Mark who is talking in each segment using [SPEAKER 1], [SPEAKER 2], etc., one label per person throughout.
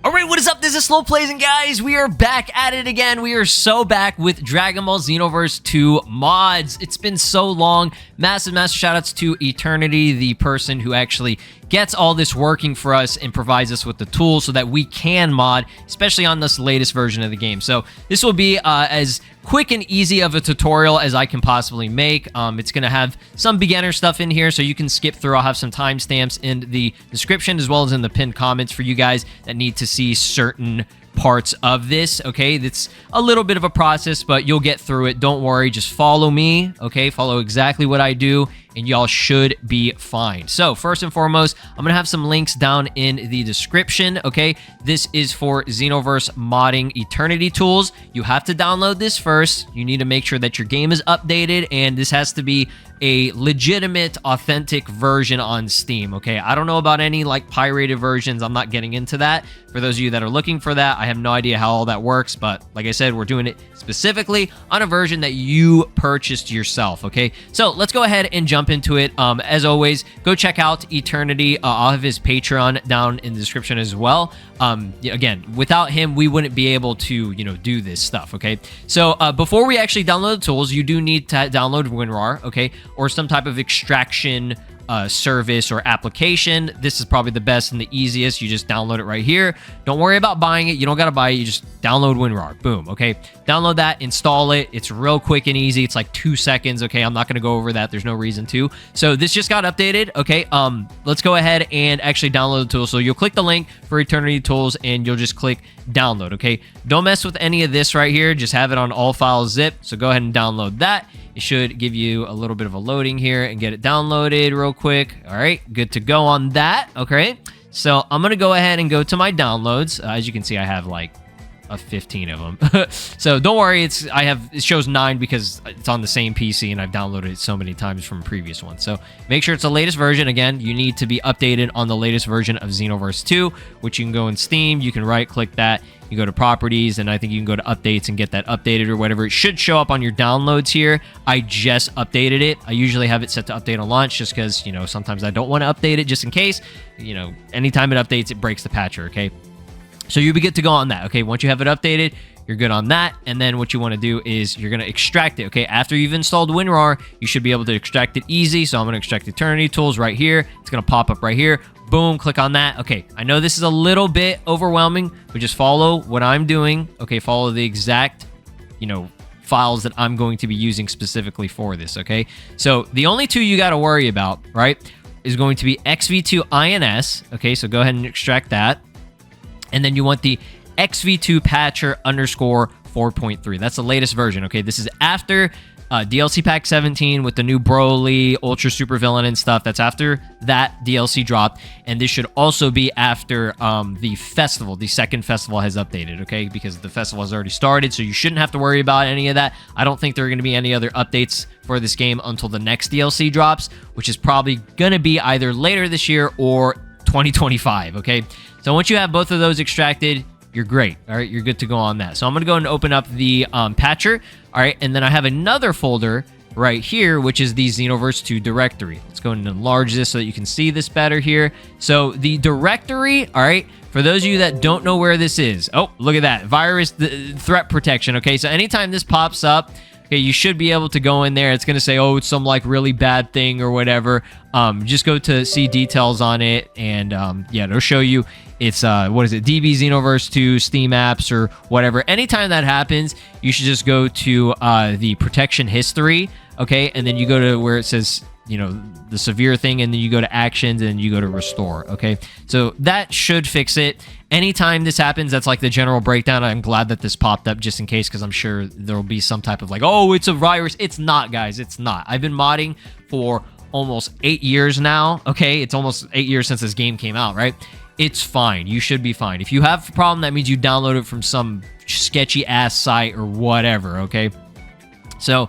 [SPEAKER 1] Alright, what is up? This is Slow Plays, and guys, we are back at it again. We are so back with Dragon Ball Xenoverse 2 mods. It's been so long. Massive shoutouts to Eternity, the person who actually gets all this working for us and provides us with the tools so that we can mod, especially on this latest version of the game. So this will be as quick and easy of a tutorial as I can possibly make. It's going to have some beginner stuff in here, so you can skip through. I'll have some timestamps in the description as well as in the pinned comments for you guys that need to see certain parts of this. Okay, it's a little bit of a process, but you'll get through it. Don't worry, just follow me. Okay, follow exactly what I do and y'all should be fine. So first and foremost, I'm gonna have some links down in the description. Okay, this is for Xenoverse modding Eternity tools. You have to download this first. You need to make sure that your game is updated, and this has to be a legitimate, authentic version on Steam. Okay, I don't know about any like pirated versions. I'm not getting into that. For those of you that are looking for that, I have no idea how all that works, but like I said, we're doing it specifically on a version that you purchased yourself. Okay, so let's go ahead and jump into it. As always, go check out Eternity. I'll have his Patreon down in the description as well. Again, without him, we wouldn't be able to, do this stuff. Okay, so before we actually download the tools, you do need to download Winrar, okay, or some type of extraction service or application. This is probably the best and the easiest. You just download it right here. Don't worry about buying it. You don't got to buy it. You just download Winrar. Boom. Okay. Download that, install it. It's real quick and easy. It's like 2 seconds. Okay. I'm not going to go over that. There's no reason to. So this just got updated. Okay. Let's go ahead and actually download the tool. So you'll click the link for Eternity tools and you'll just click download. Okay. Don't mess with any of this right here. Just have it on all files zip. So go ahead and download that. It should give you a little bit of a loading here and get it downloaded real quick. All right, good to go on that. Okay, so I'm gonna go ahead and go to my downloads. As you can see, I have like 15 of them. So don't worry, it shows 9 because it's on the same PC and I've downloaded it so many times from previous ones. So make sure it's the latest version. Again, you need to be updated on the latest version of Xenoverse 2, which you can go in Steam. You can right click that. You go to properties, and I think you can go to updates and get that updated or whatever. It should show up on your downloads here. I just updated it. I usually have it set to update on launch just because, sometimes I don't want to update it just in case. Anytime it updates, it breaks the patcher, okay? So you'll be good to go on that, okay? Once you have it updated, you're good on that. And then what you want to do is you're going to extract it, okay? After you've installed Winrar, you should be able to extract it easy. So I'm going to extract Eternity tools right here. It's going to pop up right here. Boom, click on that. Okay, I know this is a little bit overwhelming, but just follow what I'm doing. Okay, follow the exact, files that I'm going to be using specifically for this, okay? So the only two you got to worry about, right, is going to be XV2INS. Okay, so go ahead and extract that. And then you want the XV2 patcher underscore 4.3. That's the latest version, okay? This is after DLC Pack 17 with the new Broly, Ultra Super Villain and stuff. That's after that DLC dropped. And this should also be after the festival. The second festival has updated, okay? Because the festival has already started, so you shouldn't have to worry about any of that. I don't think there are going to be any other updates for this game until the next DLC drops, which is probably going to be either later this year or 2025, okay? So once you have both of those extracted, you're great. All right, you're good to go on that. So I'm going to go and open up the patcher. All right, and then I have another folder right here, which is the Xenoverse 2 directory. Let's go and enlarge this so that you can see this better here. So the directory, all right, for those of you that don't know where this is, oh, look at that, virus threat protection. Okay, so anytime this pops up, okay, you should be able to go in there. It's going to say, oh, it's some like really bad thing or whatever. Just go to see details on it, and yeah, it'll show you it's what is it, DB Xenoverse 2 Steam apps or whatever. Anytime that happens, you should just go to the protection history, okay, and then you go to where it says, the severe thing, and then you go to actions and you go to restore. Okay, so that should fix it. Anytime this happens, that's like the general breakdown. I'm glad that this popped up just in case, because I'm sure there will be some type of like, oh, it's a virus. It's not, guys. It's not. I've been modding for almost 8 years now. Okay, it's almost 8 years since this game came out, right? It's fine. You should be fine. If you have a problem, that means you download it from some sketchy ass site or whatever. Okay, so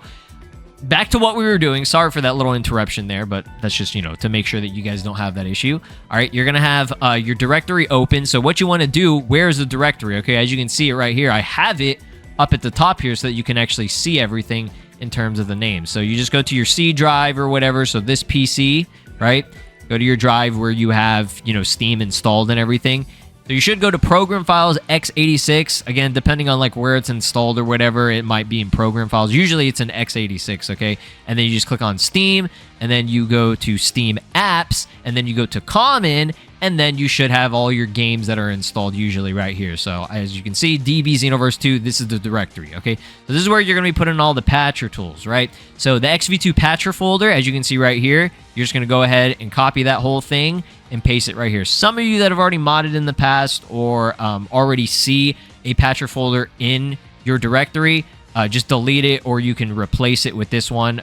[SPEAKER 1] back to what we were doing. Sorry for that little interruption there, but that's just, to make sure that you guys don't have that issue. All right, you're going to have your directory open. So what you want to do, where's the directory? Okay, as you can see it right here, I have it up at the top here so that you can actually see everything in terms of the name. So you just go to your C drive or whatever. So this PC, right? go to your drive where you have, you know, Steam installed and everything. So you should go to Program Files x86. Again, depending on like where it's installed or whatever, it might be in Program Files. Usually it's in x86, okay? And then you just click on Steam, and then you go to Steam Apps, and then you go to Common, and then you should have all your games that are installed usually right here. So as you can see, DB Xenoverse 2, this is the directory, okay? So this is where you're going to be putting all the patcher tools, right? So the XV2 patcher folder, as you can see right here, you're just going to go ahead and copy that whole thing and paste it right here. Some of you that have already modded in the past or already see a patcher folder in your directory, just delete it, or you can replace it with this one.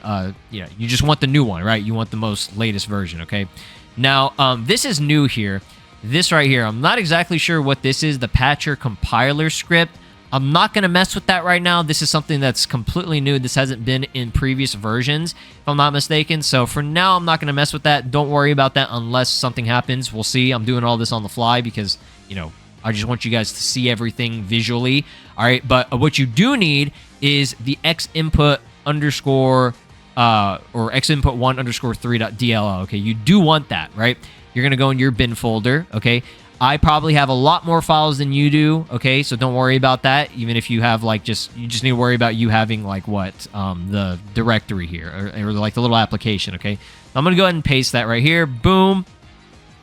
[SPEAKER 1] Yeah, you just want the new one, right? You want the most latest version, okay? Now, this is new here. This right here, I'm not exactly sure what this is, the patcher compiler script. I'm not going to mess with that right now. This is something that's completely new. This hasn't been in previous versions, if I'm not mistaken. So for now, I'm not going to mess with that. Don't worry about that unless something happens. We'll see. I'm doing all this on the fly because, you know, I just want you guys to see everything visually. All right, but what you do need is the xinput underscore or xinput1 underscore 3.dll. Okay, you do want that, right? You're going to go in your bin folder, okay? I probably have a lot more files than you do, okay? So don't worry about that. Even if you have like you just need to worry about you having like what the directory here or like the little application, okay? I'm gonna go ahead and paste that right here. Boom,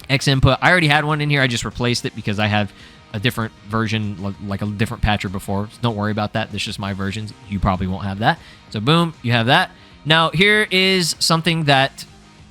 [SPEAKER 1] xinput. I already had one in here. I just replaced it because I have a different version, like a different patcher before. So don't worry about that. This is just my versions. You probably won't have that. So boom, you have that. Now here is something that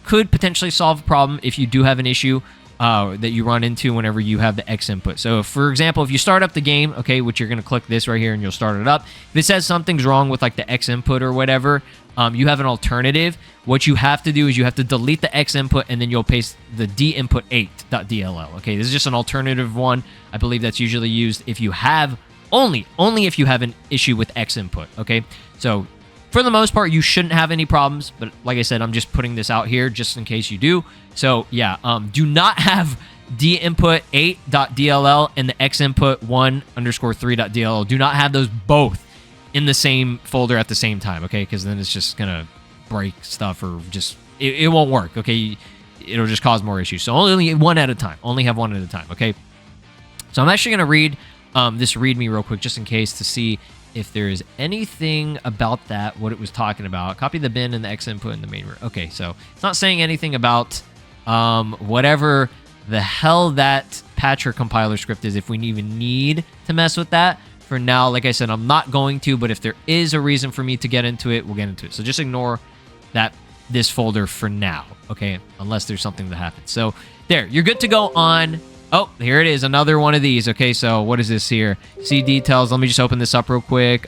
[SPEAKER 1] could potentially solve a problem if you do have an issue that you run into whenever you have the xinput. So, for example, if you start up the game, okay, which you're going to click this right here and you'll start it up. If it says something's wrong with like the xinput or whatever, you have an alternative. What you have to do is you have to delete the xinput and then you'll paste the dinput8.dll. Okay, this is just an alternative one. I believe that's usually used if you have only if you have an issue with xinput. Okay, so for the most part, you shouldn't have any problems, but like I said, I'm just putting this out here just in case you do. So yeah, do not have dinput8.dll and the xinput1 underscore 3.dll. Do not have those both in the same folder at the same time, okay? Because then it's just gonna break stuff or just it won't work, okay? It'll just cause more issues. So only one at a time. Only have one at a time, okay? So I'm actually gonna read this README real quick just in case to see if there is anything about that, what it was talking about. Copy the bin and the xinput in the main room. Okay, so it's not saying anything about whatever the hell that patcher compiler script is, if we even need to mess with that. For now, like I said, I'm not going to, but if there is a reason for me to get into it, we'll get into it. So just ignore this folder for now, okay? Unless there's something that happens. So there, you're good to go on. Oh, here it is, another one of these. Okay, so what is this here? See details. Let me just open this up real quick.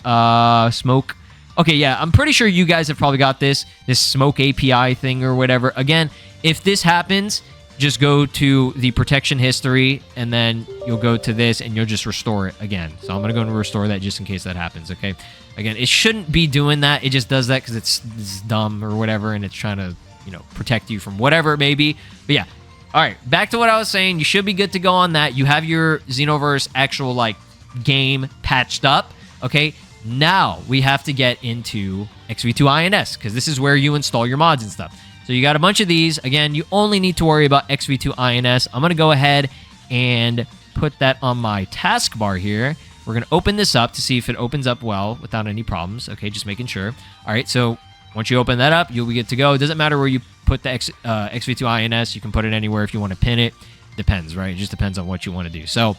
[SPEAKER 1] Smoke. Okay, yeah, I'm pretty sure you guys have probably got this smoke API thing or whatever. Again, if this happens, just go to the protection history, and then you'll go to this, and you'll just restore it again. So I'm going to go and restore that just in case that happens, okay? Again, it shouldn't be doing that. It just does that because it's dumb or whatever, and it's trying to, you know, protect you from whatever it may be. But yeah. All right, back to what I was saying. You should be good to go on that. You have your Xenoverse actual, like, game patched up, okay? Now we have to get into XV2INS because this is where you install your mods and stuff. So you got a bunch of these. Again, you only need to worry about XV2INS. I'm going to go ahead and put that on my taskbar here. We're going to open this up to see if it opens up well without any problems. Okay, just making sure. All right, so once you open that up, you'll be good to go. It doesn't matter where you put the XV2INS. You can put it anywhere if you want to pin it. Depends, right? It just depends on what you want to do. So,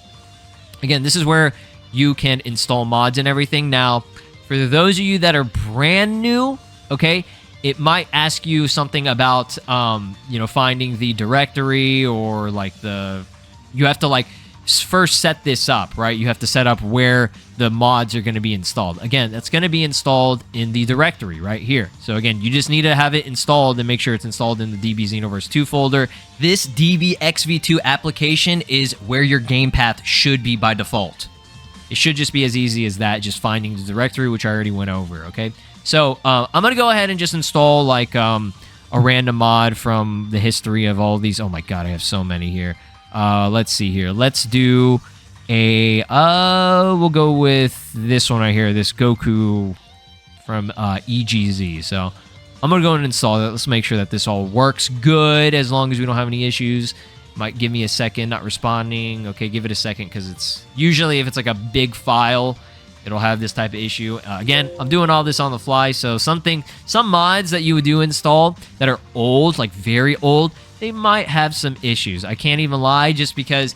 [SPEAKER 1] again, this is where you can install mods and everything. Now, for those of you that are brand new, okay, it might ask you something about, you know, finding the directory or, like, you have to, like, first set this up, right? You have to set up where the mods are going to be installed. Again, that's going to be installed in the directory right here. So again, you just need to have it installed and make sure it's installed in the DB Xenoverse 2 folder. This DBXV2 application is where your game path should be by default. It should just be as easy as that, just finding the directory, which I already went over, okay? So I'm going to go ahead and just install like a random mod from the history of all these. Oh my God, I have so many here. Let's see here. Let's do we'll go with this one right here, this Goku from EGZ. So I'm going to go and install it. Let's make sure that this all works good as long as we don't have any issues. Might give me a second, not responding. Okay, give it a second because it's usually if it's like a big file, it'll have this type of issue. Again, I'm doing all this on the fly, so some mods that you would do install that are old, like very old, they might have some issues. I can't even lie, just because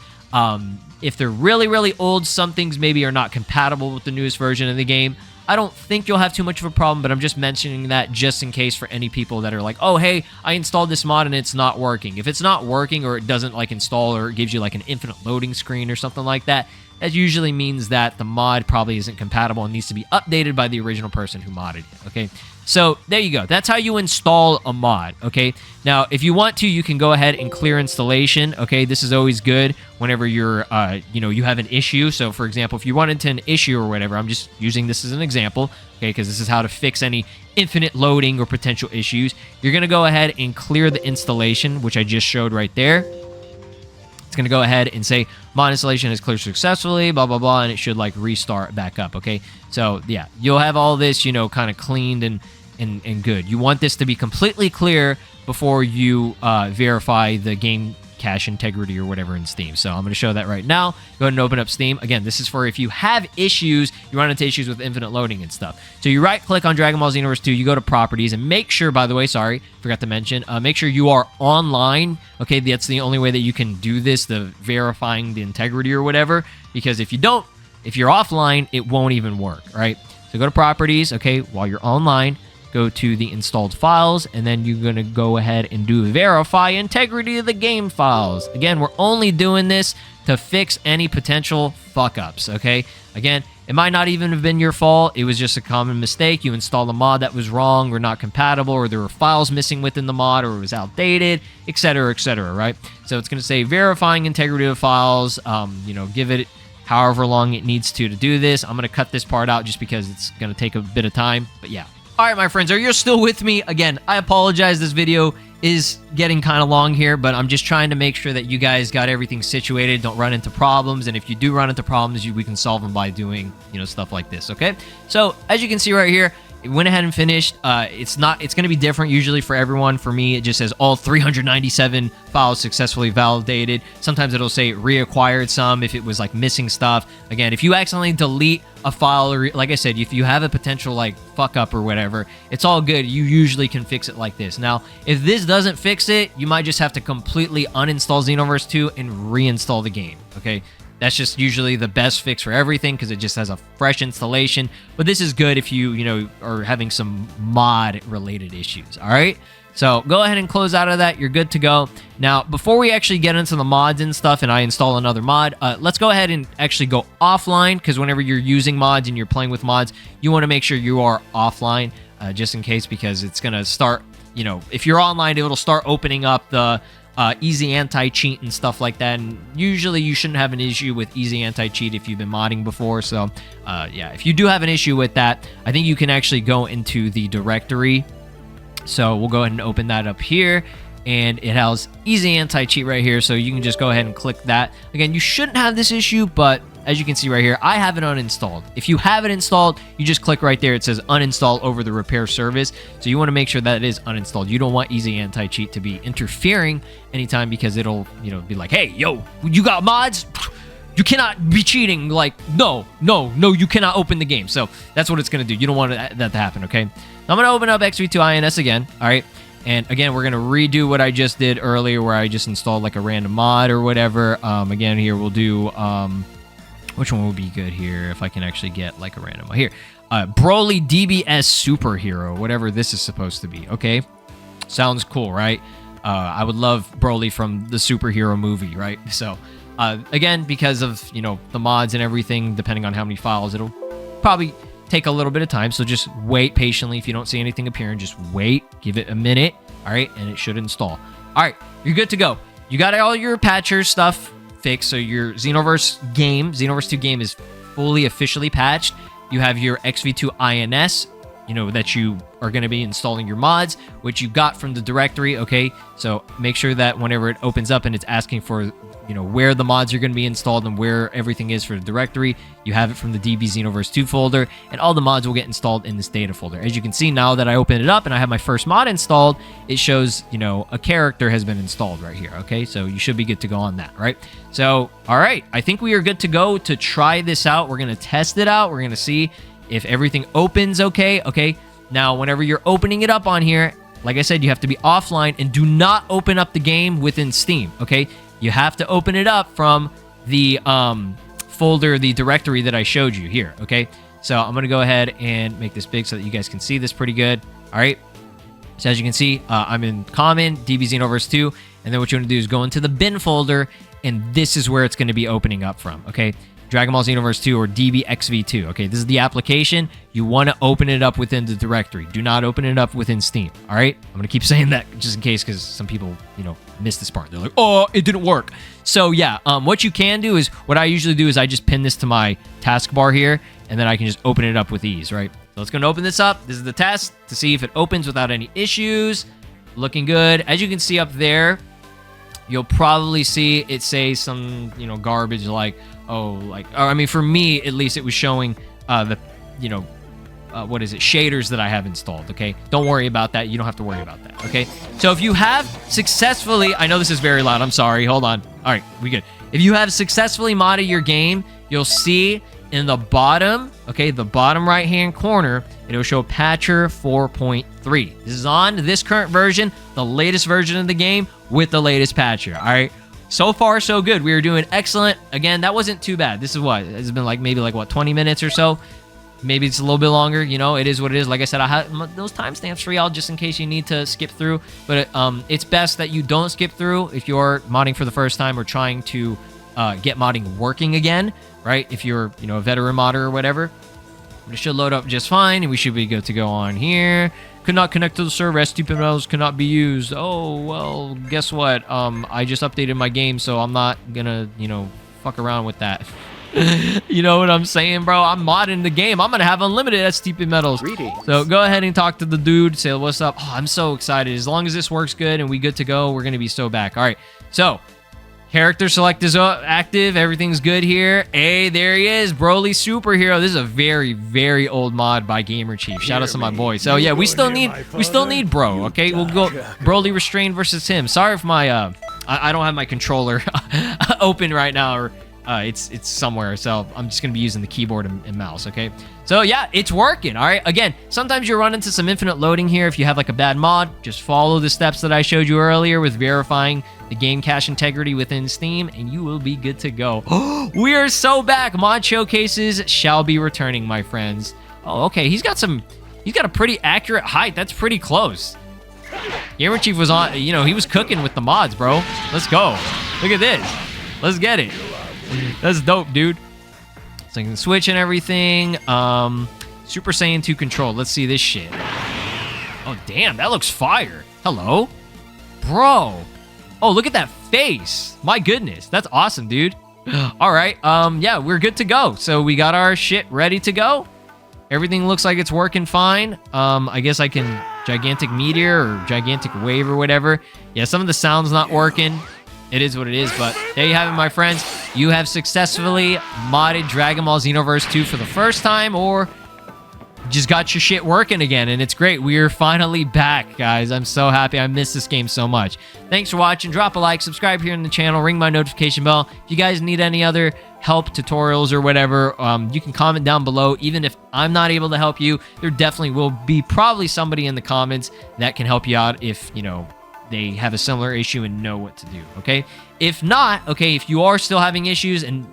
[SPEAKER 1] if they're really, really old, some things maybe are not compatible with the newest version of the game. I don't think you'll have too much of a problem, but I'm just mentioning that just in case for any people that are like, oh, hey, I installed this mod and it's not working. If it's not working or it doesn't like install or it gives you like an infinite loading screen or something like that, that usually means that the mod probably isn't compatible and needs to be updated by the original person who modded it, okay? So there you go. That's how you install a mod, okay? Now, if you want to, you can go ahead and clear installation, okay? This is always good whenever you're, you have an issue. So, for example, if you run into an issue or whatever, I'm just using this as an example, okay? Because this is how to fix any infinite loading or potential issues. You're going to go ahead and clear the installation, which I just showed right there. It's going to go ahead and say mod installation is cleared successfully, blah, blah, blah, and it should like restart back up, okay? So, yeah, you'll have all this, kind of cleaned and good. You want this to be completely clear before you verify the game cache integrity or whatever in Steam. So I'm going to show that right now. Go ahead and open up Steam. Again, this is for if you have issues, you run into issues with infinite loading and stuff. So you right-click on Dragon Ball Xenoverse 2, you go to Properties, and make sure, by the way, sorry, forgot to mention, make sure you are online. Okay, that's the only way that you can do this, the verifying the integrity or whatever, because if you're offline, it won't even work, right? So go to Properties, okay, while you're online, go to the installed files, and then you're going to go ahead and do verify integrity of the game files. Again, we're only doing this to fix any potential fuck-ups, okay? Again, it might not even have been your fault. It was just a common mistake. You installed a mod that was wrong or not compatible, or there were files missing within the mod, or it was outdated, etc., right? So it's going to say verifying integrity of files. Give it however long it needs to do this. I'm going to cut this part out just because it's going to take a bit of time, but yeah. All right, my friends, are you still with me? Again, I apologize. This video is getting kind of long here, but I'm just trying to make sure that you guys got everything situated, don't run into problems, and if you do run into problems, we can solve them by doing, stuff like this, okay? So, as you can see right here, it went ahead and finished. It's going to be different usually for everyone. For me, it just says all 397 files successfully validated. Sometimes it'll say reacquired some if it was like missing stuff. Again, if you accidentally delete a file, or like I said, if you have a potential like fuck up or whatever, it's all good. You usually can fix it like this. Now, if this doesn't fix it, you might just have to completely uninstall Xenoverse 2 and reinstall the game, okay? That's just usually the best fix for everything because it just has a fresh installation. But this is good if you are having some mod-related issues, all right? So go ahead and close out of that. You're good to go. Now, before we actually get into the mods and stuff and I install another mod, let's go ahead and actually go offline because whenever you're using mods and you're playing with mods, you want to make sure you are offline just in case because it's going to start, if you're online, it'll start opening up the EasyAntiCheat and stuff like that, and usually you shouldn't have an issue with EasyAntiCheat if you've been modding before. So yeah, if you do have an issue with that, I think you can actually go into the directory. So we'll go ahead and open that up here, and it has EasyAntiCheat right here, so you can just go ahead and click that. Again, you shouldn't have this issue, but as you can see right here, I have it uninstalled. If you have it installed, you just click right there. It says uninstall over the repair service. So you want to make sure that it is uninstalled. You don't want EasyAntiCheat to be interfering anytime because it'll, be like, hey, yo, you got mods? You cannot be cheating. Like, no, you cannot open the game. So that's what it's going to do. You don't want that to happen, okay? Now I'm going to open up XV2INS again, all right? And again, we're going to redo what I just did earlier where I just installed like a random mod or whatever. Again, here we'll do... which one would be good here if I can actually get like a random one? Here, Broly DBS Superhero, whatever this is supposed to be, okay? Sounds cool, right? I would love Broly from the superhero movie, right? So, again, because of, the mods and everything, depending on how many files, it'll probably take a little bit of time. So just wait patiently. If you don't see anything appearing, just wait, give it a minute, all right? And it should install. All right, you're good to go. You got all your patcher stuff fixed, so your Xenoverse 2 game is fully officially patched. You have your XV2INS, that you are going to be installing your mods, which you got from the directory, okay? So make sure that whenever it opens up and it's asking for where the mods are going to be installed and where everything is for the directory. You have it from the DB Xenoverse 2 folder, and all the mods will get installed in this data folder. As you can see now that I open it up and I have my first mod installed, it shows, a character has been installed right here, okay? So you should be good to go on that, right? So, all right, I think we are good to go to try this out. We're going to test it out. We're going to see if everything opens okay. Okay, now whenever you're opening it up on here, like I said, you have to be offline and do not open up the game within Steam, okay? You have to open it up from the folder, the directory that I showed you here, okay? So I'm going to go ahead and make this big so that you guys can see this pretty good, all right? So as you can see, I'm in Common, DB Xenoverse 2, and then what you want to do is go into the bin folder, and this is where it's going to be opening up from, okay? Dragon Ball Xenoverse 2 or DBXV2. Okay, this is the application. You want to open it up within the directory. Do not open it up within Steam. All right, I'm gonna keep saying that just in case, because some people, miss this part. They're like, oh, it didn't work. So yeah, what you can do is, what I usually do is I just pin this to my taskbar here, and then I can just open it up with ease. Right. So let's go and open this up. This is the test to see if it opens without any issues. Looking good. As you can see up there, you'll probably see it say some, garbage like, for me, at least, it was showing what is it? Shaders that I have installed, okay? Don't worry about that. You don't have to worry about that, okay? So if you have successfully, I know this is very loud. I'm sorry. Hold on. All right, we good. If you have successfully modded your game, you'll see in the bottom, okay, the bottom right-hand corner, it'll show Patcher 4.3. This is on this current version, the latest version of the game with the latest patcher, all right? So far, so good. We are doing excellent. Again, that wasn't too bad. This is what? It's been maybe 20 minutes or so. Maybe it's a little bit longer. It is what it is. Like I said, I have those timestamps for y'all just in case you need to skip through. But it's best that you don't skip through if you're modding for the first time or trying to get modding working again, right? If you're, a veteran modder or whatever. But it should load up just fine, and we should be good to go on here. Could not connect to the server. Stupid metals could not be used. Oh, well, guess what? I just updated my game, so I'm not gonna, fuck around with that. You know what I'm saying, bro? I'm modding the game. I'm gonna have unlimited stupid metals. So go ahead and talk to the dude. Say what's up. Oh, I'm so excited. As long as this works good and we good to go, we're gonna be so back. All right. So character select is active. Everything's good here. Hey, there he is. Broly Superhero. This is a very, very old mod by Gamer Chief. Shout out to my boy. So yeah, we still need Bro. Okay, we'll go Broly Restrained versus him. Sorry if my I don't have my controller open right now, or it's somewhere. So I'm just gonna be using the keyboard and mouse. Okay. So yeah, it's working. All right. Again, sometimes you run into some infinite loading here if you have a bad mod. Just follow the steps that I showed you earlier with verifying the game cache integrity within Steam, and you will be good to go. We are so back. Mod showcases shall be returning, my friends. Oh, okay. He's got a pretty accurate height. That's pretty close. Gamer Chief was on, he was cooking with the mods, bro. Let's go. Look at this. Let's get it. That's dope, dude. So you can switch and everything. Super Saiyan 2 control. Let's see this shit. Oh, damn. That looks fire. Hello? Bro. Oh, look at that face. My goodness. That's awesome, dude. All right. Yeah, we're good to go. So we got our shit ready to go. Everything looks like it's working fine. I guess I can gigantic meteor or gigantic wave or whatever. Yeah, some of the sound's not working. It is what it is, but there you have it, my friends. You have successfully modded Dragon Ball Xenoverse 2 for the first time, or just got your shit working again, and it's great. We are finally back, guys. I'm so happy. I missed this game so much. Thanks for watching. Drop a like, subscribe here on the channel, ring my notification bell. If you guys need any other help, tutorials, or whatever, you can comment down below. Even if I'm not able to help you, there definitely will be probably somebody in the comments that can help you out if, they have a similar issue and know what to do, okay? If not, okay, if you are still having issues and,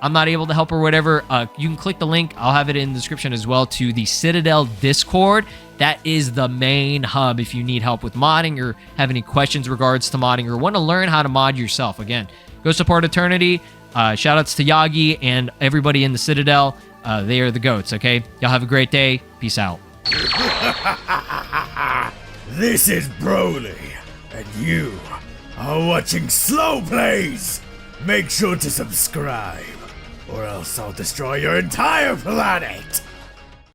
[SPEAKER 1] I'm not able to help or whatever, you can click the link. I'll have it in the description as well to the Citadel Discord. That is the main hub if you need help with modding or have any questions regards to modding or want to learn how to mod yourself. Again, go support Eternity. Shout outs to Yagi and everybody in the Citadel. They are the GOATs, okay? Y'all have a great day. Peace out.
[SPEAKER 2] This is Broly, and you are watching Slow Plays. Make sure to subscribe, or else I'll destroy your entire planet.